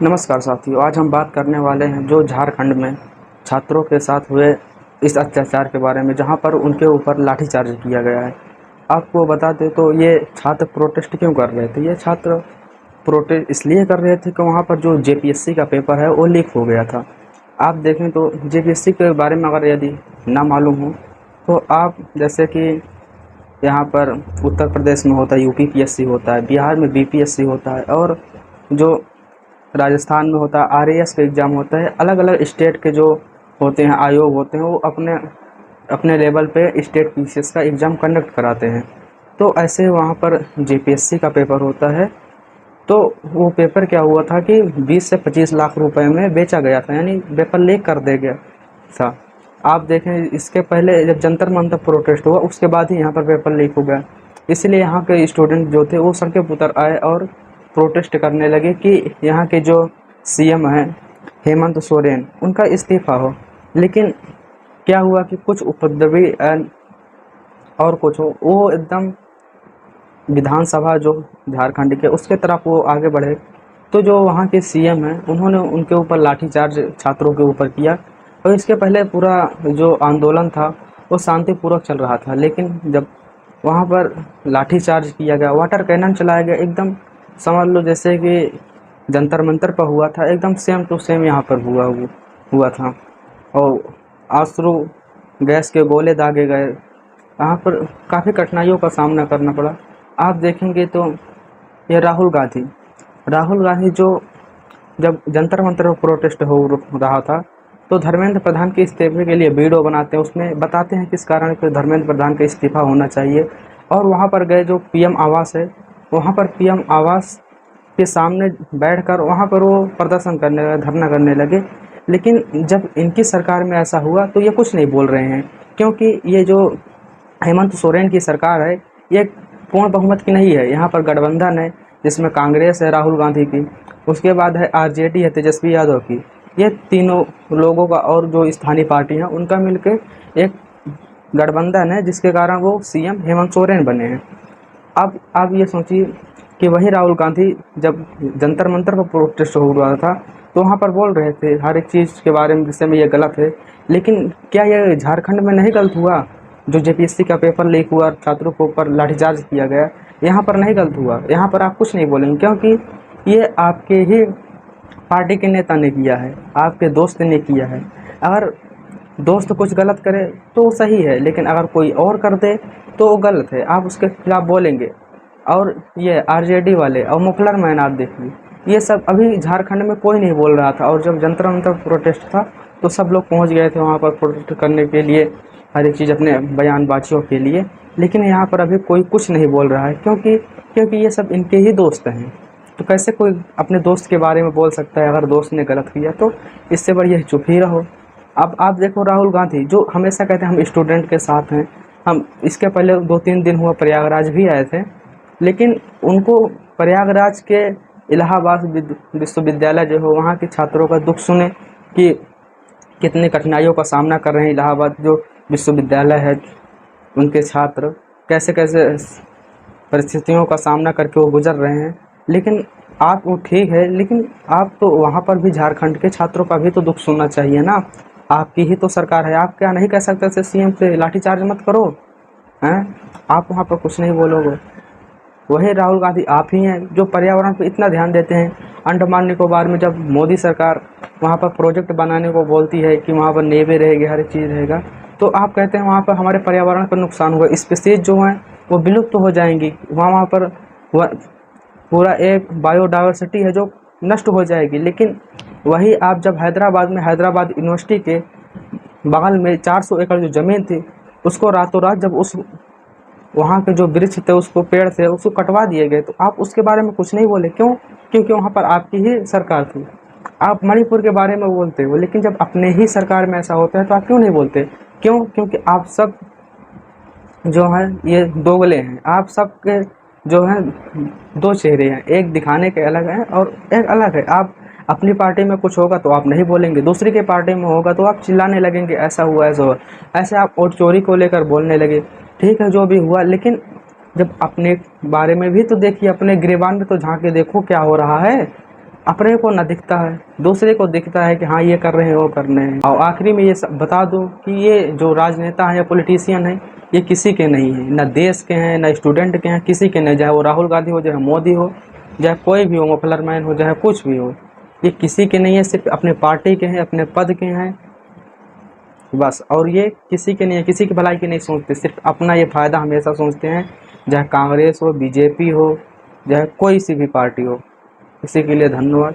नमस्कार साथियों, आज हम बात करने वाले हैं जो झारखंड में छात्रों के साथ हुए इस अत्याचार के बारे में, जहां पर उनके ऊपर लाठीचार्ज किया गया है। आपको बता दें तो ये छात्र प्रोटेस्ट क्यों कर रहे थे। ये छात्र प्रोटेस्ट इसलिए कर रहे थे कि वहां पर जो जेपीएससी का पेपर है वो लीक हो गया था। आप देखें तो जेपीएससी के बारे में अगर यदि ना मालूम हो तो आप जैसे कि यहाँ पर उत्तर प्रदेश में होता है यूपीपीएससी होता है, बिहार में बीपीएससी होता है, और जो राजस्थान में होता है आरएएस का एग्ज़ाम होता है। अलग अलग स्टेट के जो होते हैं आयोग होते हैं वो अपने अपने लेवल पे स्टेट पीसीएस का एग्ज़ाम कंडक्ट कराते हैं। तो ऐसे वहाँ पर जेपीएससी का पेपर होता है। तो वो पेपर क्या हुआ था कि 20 से 25 लाख रुपए में बेचा गया था, यानी पेपर लीक कर दे गया था। आप देखें, इसके पहले जब जंतर मंतर प्रोटेस्ट हुआ उसके बाद ही यहाँ पर पेपर लीक हो गया। इसलिए यहाँ के स्टूडेंट जो थे वो सड़कें पर उतर आए और प्रोटेस्ट करने लगे कि यहाँ के जो सीएम हैं हेमंत सोरेन, उनका इस्तीफ़ा हो। लेकिन क्या हुआ कि कुछ उपद्रवी और कुछ हो, वो एकदम विधानसभा जो झारखंड के उसके तरफ वो आगे बढ़े। तो जो वहाँ के सीएम हैं उन्होंने उनके ऊपर लाठीचार्ज छात्रों के ऊपर किया। और इसके पहले पूरा जो आंदोलन था वो शांतिपूर्वक चल रहा था, लेकिन जब वहाँ पर लाठीचार्ज किया गया, वाटर कैनन चलाया गया, एकदम समझ लो जैसे कि जंतर मंतर पर हुआ था, एकदम सेम टू सेम यहाँ पर हुआ था। और आंसू गैस के गोले दागे गए। यहाँ पर काफ़ी कठिनाइयों का सामना करना पड़ा। आप देखेंगे तो ये राहुल गांधी जो जब जंतर मंतर पर प्रोटेस्ट हो रहा था तो धर्मेंद्र प्रधान के इस्तीफे के लिए वीडियो बनाते हैं, उसमें बताते हैं किस कारण कि धर्मेंद्र प्रधान का इस्तीफा होना चाहिए। और वहाँ पर गए जो पीएम आवास है, वहाँ पर पीएम आवास के सामने बैठकर वहाँ पर वो प्रदर्शन करने लगे, धरना करने लगे। लेकिन जब इनकी सरकार में ऐसा हुआ तो ये कुछ नहीं बोल रहे हैं, क्योंकि ये जो हेमंत सोरेन की सरकार है ये पूर्ण बहुमत की नहीं है। यहाँ पर गठबंधन है जिसमें कांग्रेस है राहुल गांधी की, उसके बाद है आरजेडी है तेजस्वी यादव की। ये तीनों लोगों का और जो स्थानीय पार्टी हैं उनका मिलकर एक गठबंधन है, जिसके कारण वो सीएम हेमंत सोरेन बने हैं। अब आप ये सोचिए कि वही राहुल गांधी जब जंतर मंतर पर प्रोटेस्ट हो रहा था तो वहाँ पर बोल रहे थे हर एक चीज़ के बारे में जिससे में ये गलत है। लेकिन क्या ये झारखंड में नहीं गलत हुआ? जो जेपीएससी का पेपर लीक हुआ, छात्रों के ऊपर लाठीचार्ज किया गया, यहाँ पर नहीं गलत हुआ? यहाँ पर आप कुछ नहीं बोलेंगे, क्योंकि ये आपके ही पार्टी के नेता ने किया है, आपके दोस्त ने किया है। अगर दोस्त कुछ गलत करे तो सही है, लेकिन अगर कोई और कर दे तो वो गलत है, आप उसके खिलाफ बोलेंगे। और ये आरजेडी वाले और मुखलर मैन आप देखिए, ये सब अभी झारखंड में कोई नहीं बोल रहा था। और जब जंतर मंतर प्रोटेस्ट था तो सब लोग पहुंच गए थे वहाँ पर प्रोटेस्ट करने के लिए, हर एक चीज़ अपने बयानबाजियों के लिए। लेकिन यहाँ पर अभी कोई कुछ नहीं बोल रहा है, क्योंकि ये सब इनके ही दोस्त हैं। तो कैसे कोई अपने दोस्त के बारे में बोल सकता है अगर दोस्त ने गलत किया? तो इससे बढ़िया चुप ही रहो। अब आप देखो राहुल गांधी जो हमेशा कहते हैं हम स्टूडेंट के साथ हैं, हम इसके पहले 2-3 दिन हुआ प्रयागराज भी आए थे, लेकिन उनको प्रयागराज के इलाहाबाद विश्वविद्यालय जो हो वहाँ के छात्रों का दुख सुने कि कितनी कठिनाइयों का सामना कर रहे हैं इलाहाबाद जो विश्वविद्यालय है, उनके छात्र कैसे कैसे परिस्थितियों का सामना करके वो गुजर रहे हैं। लेकिन आप वो ठीक है, लेकिन आप तो वहाँ पर भी झारखंड के छात्रों का भी तो दुख सुनना चाहिए ना। आपकी ही तो सरकार है, आप क्या नहीं कह सकते सीएम से लाठीचार्ज मत करो? हैं, आप वहाँ पर कुछ नहीं बोलोगे। वही राहुल गांधी आप ही हैं जो पर्यावरण पर इतना ध्यान देते हैं। अंडमान निकोबार में जब मोदी सरकार वहाँ पर प्रोजेक्ट बनाने को बोलती है कि वहाँ पर नेवी रहेगी, हर एक चीज़ रहेगा, तो आप कहते हैं वहाँ पर हमारे पर्यावरण पर नुकसान होगा, स्पीसीज जो हैं वो विलुप्त तो हो जाएंगी, वहाँ पर पूरा एक बायोडाइवर्सिटी है जो नष्ट हो जाएगी। लेकिन वही आप जब हैदराबाद में हैदराबाद यूनिवर्सिटी के बगल में 400 एकड़ जो ज़मीन थी उसको रातों रात जब उस वहाँ के जो वृक्ष थे उसको पेड़ थे उसको कटवा दिए गए, तो आप उसके बारे में कुछ नहीं बोले। क्यों? क्योंकि वहाँ पर आपकी ही सरकार थी। आप मणिपुर के बारे में बोलते हो, लेकिन जब अपने ही सरकार में ऐसा होता है तो आप क्यों नहीं बोलते? क्यों? क्योंकि आप सब जो हैं ये दोगले हैं। आप सब के जो हैं दो चेहरे हैं, एक दिखाने के अलग हैं और एक अलग है। आप अपनी पार्टी में कुछ होगा तो आप नहीं बोलेंगे, दूसरी के पार्टी में होगा तो आप चिल्लाने लगेंगे ऐसा हुआ ऐसा हुआ, ऐसे आप वोट चोरी को लेकर बोलने लगे। ठीक है जो भी हुआ, लेकिन जब अपने बारे में भी तो देखिए, अपने गिरेबान में तो झांक के देखो क्या हो रहा है। अपने को न दिखता है, दूसरे को दिखता है कि हाँ ये कर रहे हैं वो कर रहे हैं। और आखिरी में ये बता दूं कि ये जो राजनेता हैं या पॉलिटिशियन हैं ये किसी के नहीं हैं, न देश के हैं न स्टूडेंट के हैं, किसी के नहीं। चाहे वो राहुल गांधी हो, चाहे मोदी हो, चाहे कोई भी हो, मफलर मैन हो, चाहे कुछ भी हो, ये किसी के नहीं है, सिर्फ अपने पार्टी के हैं, अपने पद के हैं बस। और ये किसी के नहीं है, किसी की भलाई की नहीं सोचते, सिर्फ अपना ये फ़ायदा हमेशा सोचते हैं। चाहे कांग्रेस हो, बीजेपी हो, चाहे कोई सी भी पार्टी हो। इसी के लिए धन्यवाद।